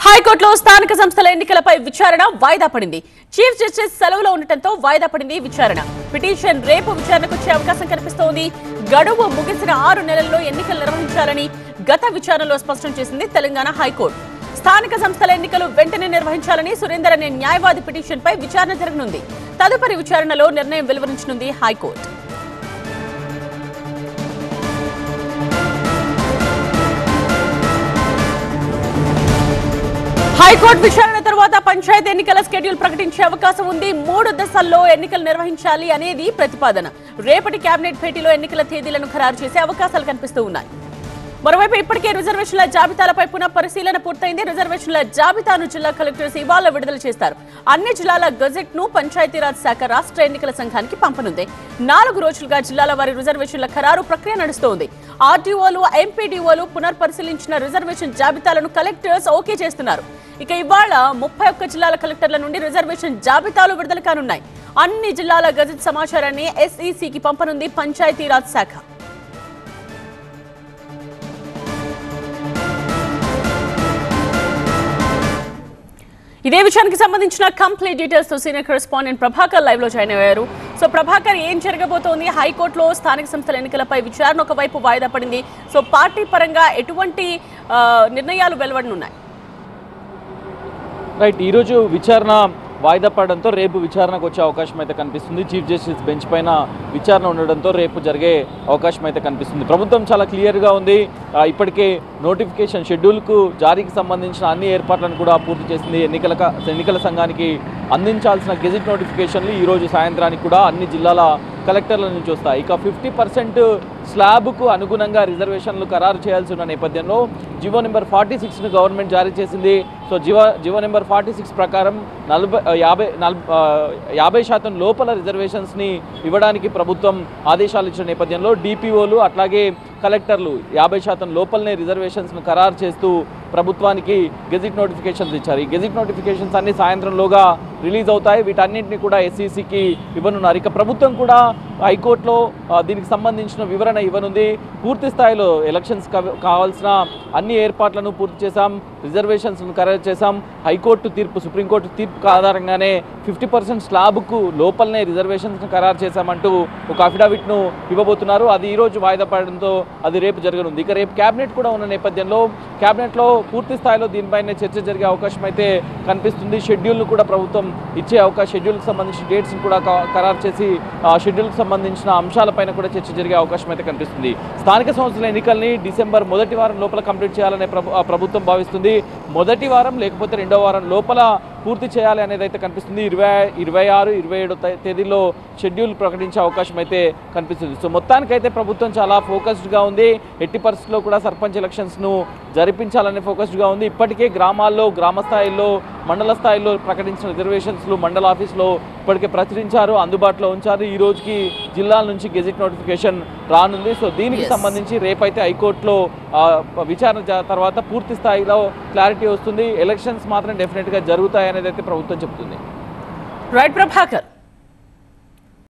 హైకోర్టులో స్థానిక సంస్థల ఎన్నికలపై విచారణ వాయిదా పడింది. చీఫ్ జస్టిస్ సెలవులో ఉండటంతో వాయిదా పడింది విచారణ. పిటిషన్ రేపు విచారణకు వచ్చే అవకాశం కనిపిస్తోంది. గడువు ముగిసిన 6 నెలల్లో ఎన్నికలు నిర్వహించాలని గత విచారణలో స్పష్టం చేసింది తెలంగాణ హైకోర్టు. స్థానిక సంస్థల ఎన్నికలు వెంటనే నిర్వహించాలని సురేందర్ అనే న్యాయవాది పిటిషన్పై విచారణ జరగనుంది. తదుపరి విచారణలో నిర్ణయం వెలువరించనుంది హైకోర్టు. హైకోర్టు విచారణ తర్వాత పంచాయతీ ఎన్నికల షెడ్యూల్ ప్రకటించే అవకాశం ఉంది. 3 దశల్లో ఎన్నికలు నిర్వహించాలి అనేది ప్రతిపాదన. రేపటి కేబినెట్ భేటీలో ఎన్నికల తేదీలను ఖరారు చేసే అవకాశాలు కనిపిస్తూ ఉన్నాయి. మరోవైపు ఇప్పటికే రిజర్వేషన్ల జాబితాలపై పునః పరిశీలన పూర్తయింది. రిజర్వేషన్ల జాబితాను జిల్లా కలెక్టర్స్ ఇవాళ విడుదల చేస్తారు. అన్ని జిల్లాల గజెట్ ను పంచాయతీరాజ్ శాఖ రాష్ట్ర ఎన్నికల సంఘానికి పంపనుంది. 4 రోజులుగా జిల్లాల వారి రిజర్వేషన్ల ఖరారు ప్రక్రియ నడుస్తోంది. ఆర్టీఓలు, ఎంపీడీఓలు పునర్పరిశీలించిన రిజర్వేషన్ జాబితాలను కలెక్టర్స్ ఓకే చేస్తున్నారు. ఇక ఇవాళ 31 జిల్లాల కలెక్టర్ల నుండి రిజర్వేషన్ జాబితాలు విడుదల కానున్నాయి. అన్ని జిల్లాల గజెట్ సమాచారాన్ని ఎస్ఈసికి పంపనుంది పంచాయతీరాజ్ శాఖ. ఇదే విషయానికి సంబంధించిన కంప్లీట్ డీటెయిల్స్ తో సీనియర్ కరెస్పాండెంట్ ప్రభాకర్ లైవ్ లో జాయిన్ అయ్యారు. సో ప్రభాకర్, ఏం జరగబోతోంది? హైకోర్టులో స్థానిక సంస్థల ఎన్నికలపై విచారణ ఒకవైపు వాయిదా పడింది. సో పార్టీ పరంగా ఎటువంటి నిర్ణయాలు వెలువడనున్నాయి? రైట్, ఈరోజు విచారణ వాయిదా పడడంతో రేపు విచారణకు వచ్చే అవకాశం అయితే కనిపిస్తుంది. చీఫ్ జస్టిస్ బెంచ్ పైన విచారణ ఉండడంతో రేపు జరిగే అవకాశం అయితే కనిపిస్తుంది. ప్రభుత్వం చాలా క్లియర్గా ఉంది. ఇప్పటికే నోటిఫికేషన్ షెడ్యూల్కు జారీకి సంబంధించిన అన్ని ఏర్పాట్లను కూడా పూర్తి చేసింది. ఎన్నికల సంఘానికి అందించాల్సిన గెజిట్ నోటిఫికేషన్లు ఈరోజు సాయంత్రానికి కూడా అన్ని జిల్లాల కలెక్టర్ల నుంచి వస్తాయి. ఇక 50% స్లాబ్కు అనుగుణంగా రిజర్వేషన్లు ఖరారు చేయాల్సి ఉన్న నేపథ్యంలో జివో నెంబర్ 46ను గవర్నమెంట్ జారీ చేసింది. సో జివో నెంబర్ 46 ప్రకారం 50% లోపల రిజర్వేషన్స్ని ఇవ్వడానికి ప్రభుత్వం ఆదేశాలు ఇచ్చిన నేపథ్యంలో డిపిఓలు అట్లాగే కలెక్టర్లు 50% లోపలనే రిజర్వేషన్స్ను ఖరారు చేస్తూ ప్రభుత్వానికి గెజిట్ నోటిఫికేషన్స్ ఇచ్చారు. ఈ గెజిట్ నోటిఫికేషన్స్ అన్ని సాయంత్రంలోగా రిలీజ్ అవుతాయి. వీటన్నింటినీ కూడా ఎస్ఈసికి ఇవ్వనున్నారు. ఇక ప్రభుత్వం కూడా హైకోర్టులో దీనికి సంబంధించిన వివరణ ఇవ్వనుంది. పూర్తి స్థాయిలో ఎలక్షన్స్ కావాల్సిన అన్ని ఏర్పాట్లను పూర్తి చేశాం, రిజర్వేషన్స్ను ఖరారు చేశాం. హైకోర్టు తీర్పు, సుప్రీంకోర్టు తీర్పు ఆధారంగానే 50% స్లాబ్కు లోపలనే రిజర్వేషన్స్ను ఖరారు చేశామంటూ ఒక అఫిడవిట్ను ఇవ్వబోతున్నారు. అది ఈరోజు వాయిదా పడడంతో అది రేపు జరగనుంది. ఇక రేపు క్యాబినెట్ కూడా ఉన్న నేపథ్యంలో క్యాబినెట్లో పూర్తి స్థాయిలో దీనిపైనే చర్చ జరిగే అవకాశం అయితే కనిపిస్తుంది. షెడ్యూల్ను కూడా ప్రభుత్వం ఇచ్చే అవకాశం, షెడ్యూల్కి సంబంధించిన డేట్స్ని కూడా ఖరారు చేసి షెడ్యూల్కి సంబంధించిన అంశాలపైన కూడా చర్చ జరిగే అవకాశం అయితే కనిపిస్తుంది. స్థానిక సంస్థల ఎన్నికల్ని డిసెంబర్ మొదటి వారం లోపల కంప్లీట్ చేయాలనే ప్రభుత్వం భావిస్తుంది. మొదటి వారం లేకపోతే 2వ వారం లోపల పూర్తి చేయాలి అనేది అయితే కనిపిస్తుంది. 26, 27 తేదీల్లో షెడ్యూల్ ప్రకటించే అవకాశం అయితే కనిపిస్తుంది. సో మొత్తానికైతే ప్రభుత్వం చాలా ఫోకస్డ్గా ఉంది. ఎట్టి పరిస్థితుల్లో కూడా సర్పంచ్ ఎలక్షన్స్ను జరిపించాలనే ఫోకస్డ్గా ఉంది. ఇప్పటికే గ్రామాల్లో, గ్రామ స్థాయిలో, మండల స్థాయిలో ప్రకటించిన రిజర్వేషన్స్లు మండల ఆఫీస్లో ఇప్పటికే ప్రచురించారు, అందుబాటులో ఉంచారు. ఈ రోజుకి జిల్లాల నుంచి గెజిట్ నోటిఫికేషన్ రానుంది. సో దీనికి సంబంధించి రేపైతే హైకోర్టులో విచారణ తర్వాత పూర్తి స్థాయిలో క్లారిటీ వస్తుంది. ఎలక్షన్స్ మాత్రం డెఫినెట్గా జరుగుతాయి అనేది అయితే ప్రభుత్వం చెప్తుంది. రైట్ ప్రభాకర్.